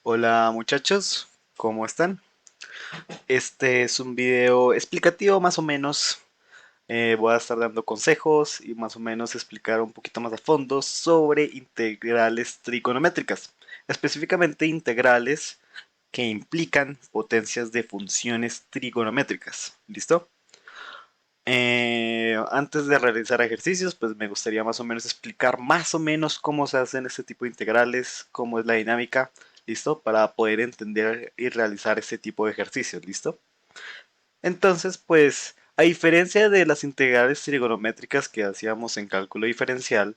Hola muchachos, ¿cómo están? Este es un video explicativo más o menos. Voy a estar dando consejos y más o menos explicar un poquito más a fondo sobre integrales trigonométricas, específicamente integrales que implican potencias de funciones trigonométricas. ¿Listo? Antes de realizar ejercicios, pues me gustaría más o menos explicar más o menos cómo se hacen este tipo de integrales, cómo es la dinámica, ¿listo? Para poder entender y realizar este tipo de ejercicios, ¿listo? Entonces, pues, a diferencia de las integrales trigonométricas que hacíamos en cálculo diferencial,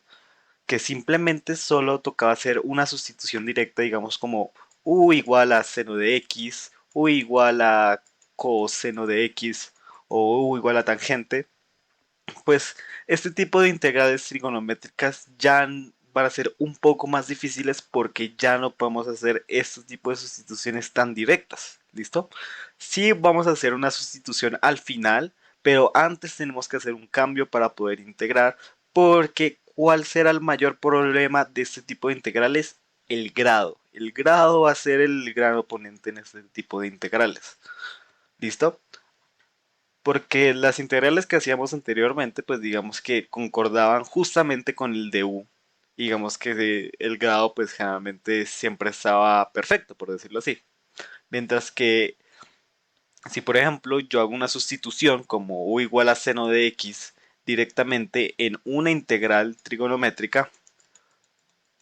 que simplemente solo tocaba hacer una sustitución directa, digamos como u igual a seno de x, u igual a coseno de x o u igual a tangente, pues este tipo de integrales trigonométricas ya van a ser un poco más difíciles porque ya no podemos hacer este tipo de sustituciones tan directas. ¿Listo? Sí vamos a hacer una sustitución al final, pero antes tenemos que hacer un cambio para poder integrar, porque ¿cuál será el mayor problema de este tipo de integrales? El grado. El grado va a ser el gran oponente en este tipo de integrales. ¿Listo? Porque las integrales que hacíamos anteriormente, pues digamos que concordaban justamente con el de u. Digamos que el grado pues generalmente siempre estaba perfecto, por decirlo así. Mientras que si por ejemplo yo hago una sustitución como u igual a seno de x directamente en una integral trigonométrica,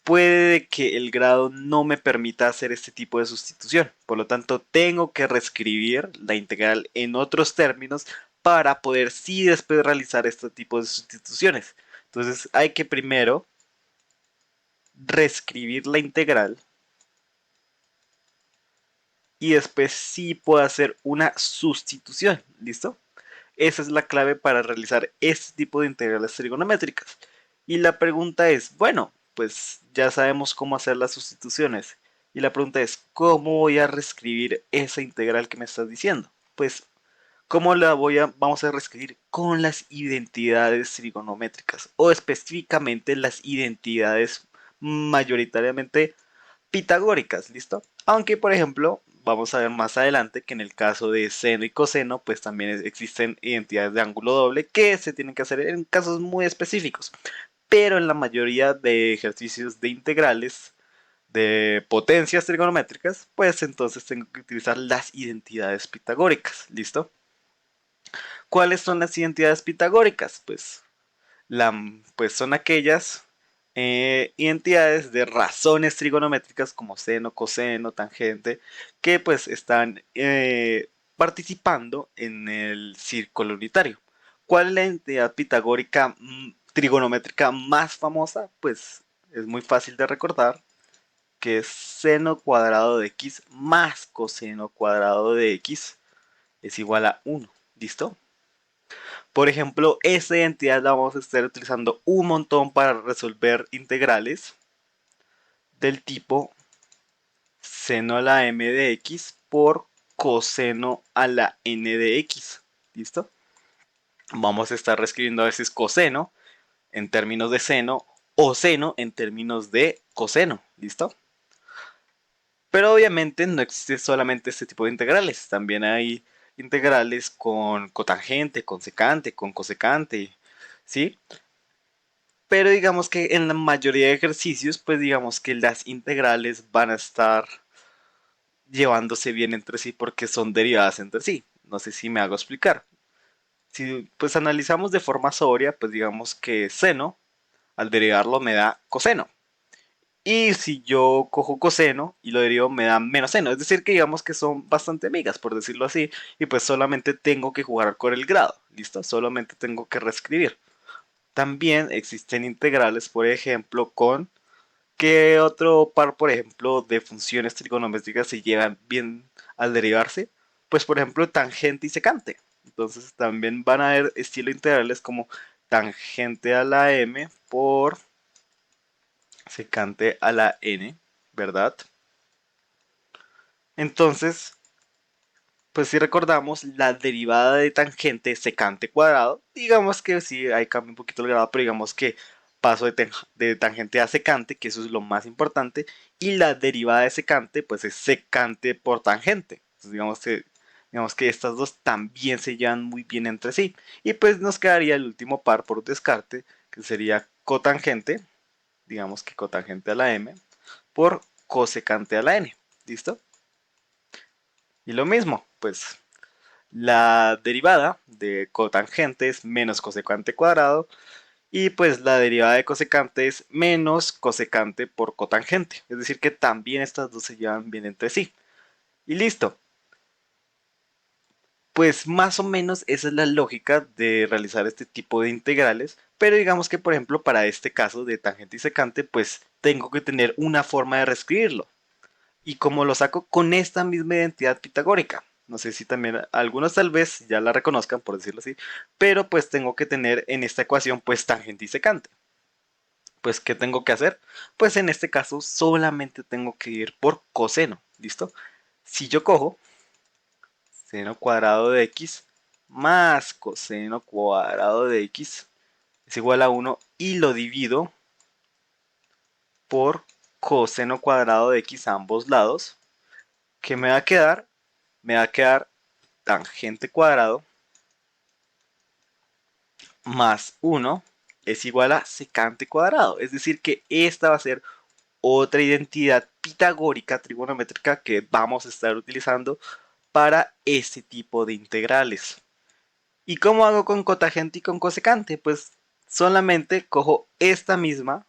puede que el grado no me permita hacer este tipo de sustitución. Por lo tanto, tengo que reescribir la integral en otros términos para poder sí después realizar este tipo de sustituciones. Entonces hay que primero reescribir la integral y después sí puedo hacer una sustitución. ¿Listo? Esa es la clave para realizar este tipo de integrales trigonométricas. Y la pregunta es, bueno, pues ya sabemos cómo hacer las sustituciones. Y la pregunta es, ¿cómo voy a reescribir esa integral que me estás diciendo? Pues, ¿cómo vamos a reescribir? Con las identidades trigonométricas, o específicamente las identidades mayoritariamente pitagóricas, ¿listo? Aunque, por ejemplo, vamos a ver más adelante que en el caso de seno y coseno, pues también existen identidades de ángulo doble que se tienen que hacer en casos muy específicos. Pero en la mayoría de ejercicios de integrales de potencias trigonométricas, pues entonces tengo que utilizar las identidades pitagóricas, ¿listo? ¿Cuáles son las identidades pitagóricas? Pues son aquellas identidades de razones trigonométricas como seno, coseno, tangente, que pues están participando en el círculo unitario. ¿Cuál es la identidad pitagórica trigonométrica más famosa? Pues es muy fácil de recordar, que es seno cuadrado de x más coseno cuadrado de x es igual a 1. ¿Listo? Por ejemplo, esta identidad la vamos a estar utilizando un montón para resolver integrales del tipo seno a la m de x por coseno a la n de x. ¿Listo? Vamos a estar reescribiendo a veces coseno en términos de seno o seno en términos de coseno. ¿Listo? Pero obviamente no existe solamente este tipo de integrales. También hay integrales con cotangente, con secante, con cosecante. ¿Sí? Pero digamos que en la mayoría de ejercicios, pues digamos que las integrales van a estar llevándose bien entre sí porque son derivadas entre sí. No sé si me hago explicar. Si pues analizamos de forma sobria, pues digamos que seno, al derivarlo me da coseno. Y si yo cojo coseno y lo derivo me da menos seno. Es decir, que digamos que son bastante amigas, por decirlo así. Y pues solamente tengo que jugar con el grado. ¿Listo? Solamente tengo que reescribir. También existen integrales, por ejemplo, con ¿qué otro par, por ejemplo, de funciones trigonométricas se llevan bien al derivarse? Pues, por ejemplo, tangente y secante. Entonces, también van a haber estilo integrales como tangente a la m por secante a la n, ¿verdad? Entonces, pues si recordamos la derivada de tangente secante cuadrado, digamos que sí, ahí cambia un poquito el grado, pero digamos que paso de tangente a secante, que eso es lo más importante, y la derivada de secante, pues es secante por tangente. Entonces, digamos que estas dos también se llevan muy bien entre sí. Y pues nos quedaría el último par por descarte, que sería cotangente, digamos que cotangente a la m, por cosecante a la n. ¿Listo? Y lo mismo, pues la derivada de cotangente es menos cosecante cuadrado y pues la derivada de cosecante es menos cosecante por cotangente. Es decir que también estas dos se llevan bien entre sí. Y listo. Pues más o menos esa es la lógica de realizar este tipo de integrales. Pero digamos que por ejemplo para este caso de tangente y secante pues tengo que tener una forma de reescribirlo. ¿Y cómo lo saco? Con esta misma identidad pitagórica. No sé si también algunos tal vez ya la reconozcan, por decirlo así, pero pues tengo que tener en esta ecuación pues tangente y secante. Pues ¿qué tengo que hacer? Pues en este caso solamente tengo que ir por coseno, ¿listo? Si yo cojo seno cuadrado de x más coseno cuadrado de x es igual a 1 y lo divido por coseno cuadrado de x a ambos lados, ¿qué me va a quedar? Me va a quedar tangente cuadrado más 1 es igual a secante cuadrado. Es decir que esta va a ser otra identidad pitagórica trigonométrica que vamos a estar utilizando para este tipo de integrales. ¿Y cómo hago con cotangente y con cosecante? Pues solamente cojo esta misma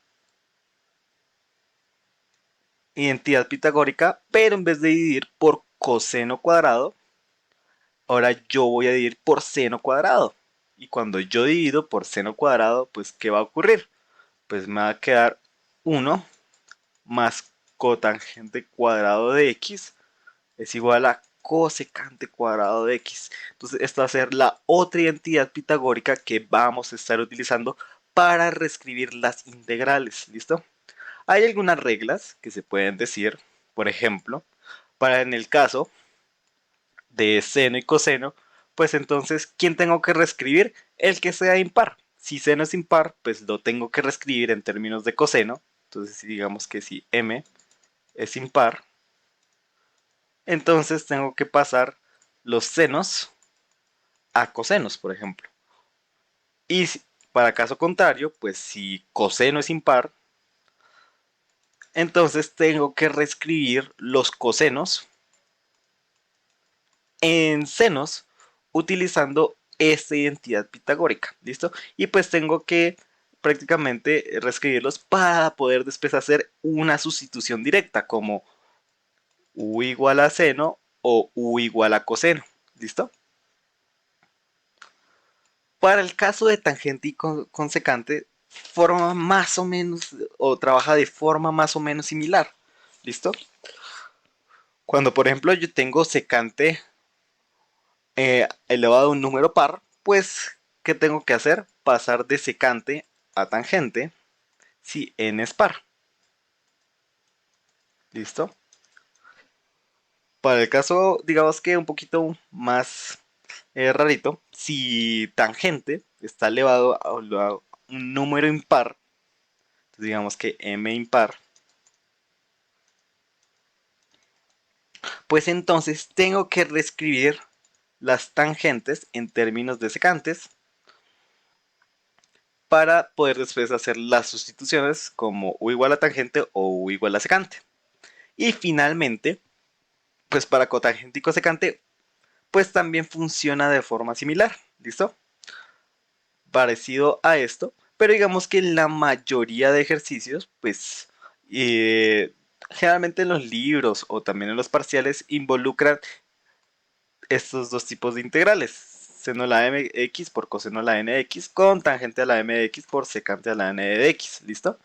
identidad pitagórica, pero en vez de dividir por coseno cuadrado, ahora yo voy a dividir por seno cuadrado. Y cuando yo divido por seno cuadrado, pues ¿qué va a ocurrir? Pues me va a quedar 1 más cotangente cuadrado de x es igual a cosecante cuadrado de x. Entonces esta va a ser la otra identidad pitagórica que vamos a estar utilizando para reescribir las integrales. ¿Listo? Hay algunas reglas que se pueden decir, por ejemplo, para en el caso de seno y coseno, pues entonces, ¿quién tengo que reescribir? El que sea impar. Si seno es impar, pues lo tengo que reescribir en términos de coseno. Entonces, digamos que si m es impar, entonces tengo que pasar los senos a cosenos, por ejemplo. Y para caso contrario, pues si coseno es impar, entonces tengo que reescribir los cosenos en senos utilizando esta identidad pitagórica, ¿listo? Y pues tengo que prácticamente reescribirlos para poder después hacer una sustitución directa como u igual a seno o u igual a coseno, ¿listo? Para el caso de tangente y consecante, forma más o menos o trabaja de forma más o menos similar, ¿listo? Cuando por ejemplo yo tengo secante elevado a un número par, pues, ¿qué tengo que hacer? Pasar de secante a tangente si n es par. ¿Listo? Para el caso, digamos que un poquito más rarito, si tangente está elevado a un número impar, digamos que m impar, pues entonces tengo que reescribir las tangentes en términos de secantes para poder después hacer las sustituciones como u igual a tangente o u igual a secante. Y finalmente, pues para cotangente y cosecante, pues también funciona de forma similar, ¿listo? Parecido a esto, pero digamos que la mayoría de ejercicios, pues generalmente en los libros o también en los parciales involucran estos dos tipos de integrales. Seno a la mx por coseno a la n de x con tangente a la m de x por secante a la n de x, ¿listo?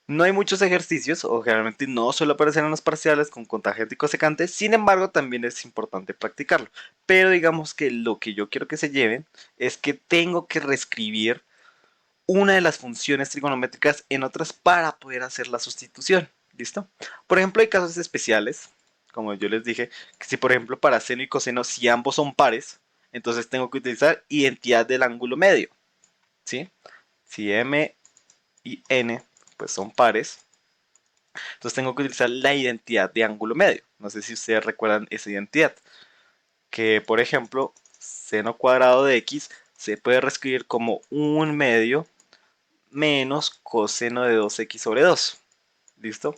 No hay muchos ejercicios, o generalmente no suele aparecer en los parciales con tangente y cosecante, sin embargo también es importante practicarlo. Pero digamos que lo que yo quiero que se lleven es que tengo que reescribir una de las funciones trigonométricas en otras para poder hacer la sustitución. ¿Listo? Por ejemplo, hay casos especiales, como yo les dije, que si por ejemplo para seno y coseno, si ambos son pares, entonces tengo que utilizar identidad del ángulo medio. ¿Sí? Si m y n pues son pares, entonces tengo que utilizar la identidad de ángulo medio. No sé si ustedes recuerdan esa identidad, que por ejemplo seno cuadrado de x se puede reescribir como un medio menos coseno de 2x sobre 2. ¿Listo?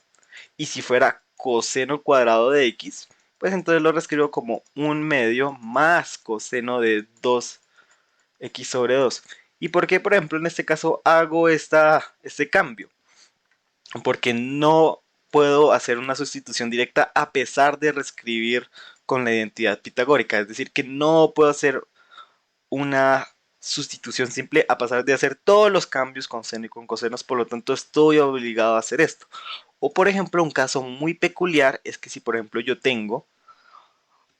Y si fuera coseno cuadrado de x, pues entonces lo reescribo como un medio más coseno de 2x sobre 2. ¿Y por qué, por ejemplo, en este caso hago este cambio? Porque no puedo hacer una sustitución directa a pesar de reescribir con la identidad pitagórica. Es decir, que no puedo hacer una sustitución simple a pesar de hacer todos los cambios con seno y con cosenos, por lo tanto estoy obligado a hacer esto. O por ejemplo, un caso muy peculiar es que si por ejemplo yo tengo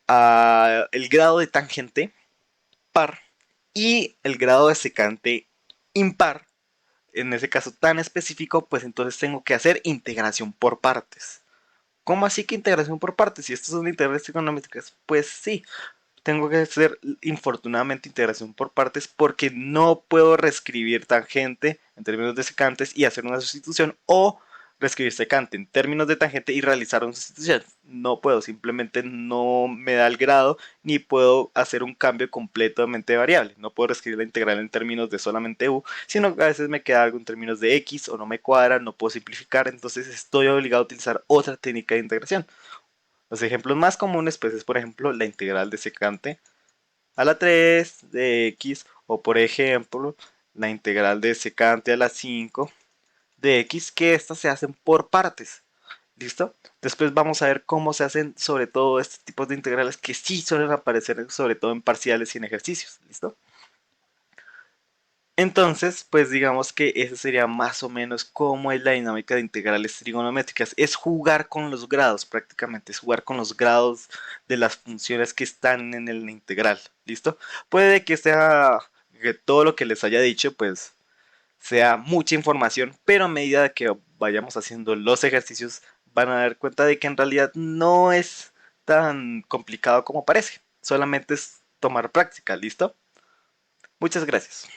el grado de tangente par y el grado de secante impar, en ese caso tan específico, pues entonces tengo que hacer integración por partes. ¿Cómo así que integración por partes? Si estos son integrales trigonométricas, pues sí, tengo que hacer infortunadamente integración por partes porque no puedo reescribir tangente en términos de secantes y hacer una sustitución, o reescribir secante en términos de tangente y realizar una sustitución. No puedo, simplemente no me da el grado ni puedo hacer un cambio completamente variable. No puedo reescribir la integral en términos de solamente u, sino que a veces me queda algo en términos de x o no me cuadra, no puedo simplificar, entonces estoy obligado a utilizar otra técnica de integración. Los ejemplos más comunes pues es por ejemplo la integral de secante a la 3 de x, o por ejemplo la integral de secante a la 5 de x, que estas se hacen por partes. ¿Listo? Después vamos a ver cómo se hacen sobre todo este tipo de integrales que sí suelen aparecer sobre todo en parciales y en ejercicios. ¿Listo? Entonces, pues digamos que ese sería más o menos cómo es la dinámica de integrales trigonométricas. Es jugar con los grados prácticamente, es jugar con los grados de las funciones que están en el integral. ¿Listo? Puede que sea que todo lo que les haya dicho pues sea mucha información, pero a medida que vayamos haciendo los ejercicios van a dar cuenta de que en realidad no es tan complicado como parece. Solamente es tomar práctica. ¿Listo? Muchas gracias.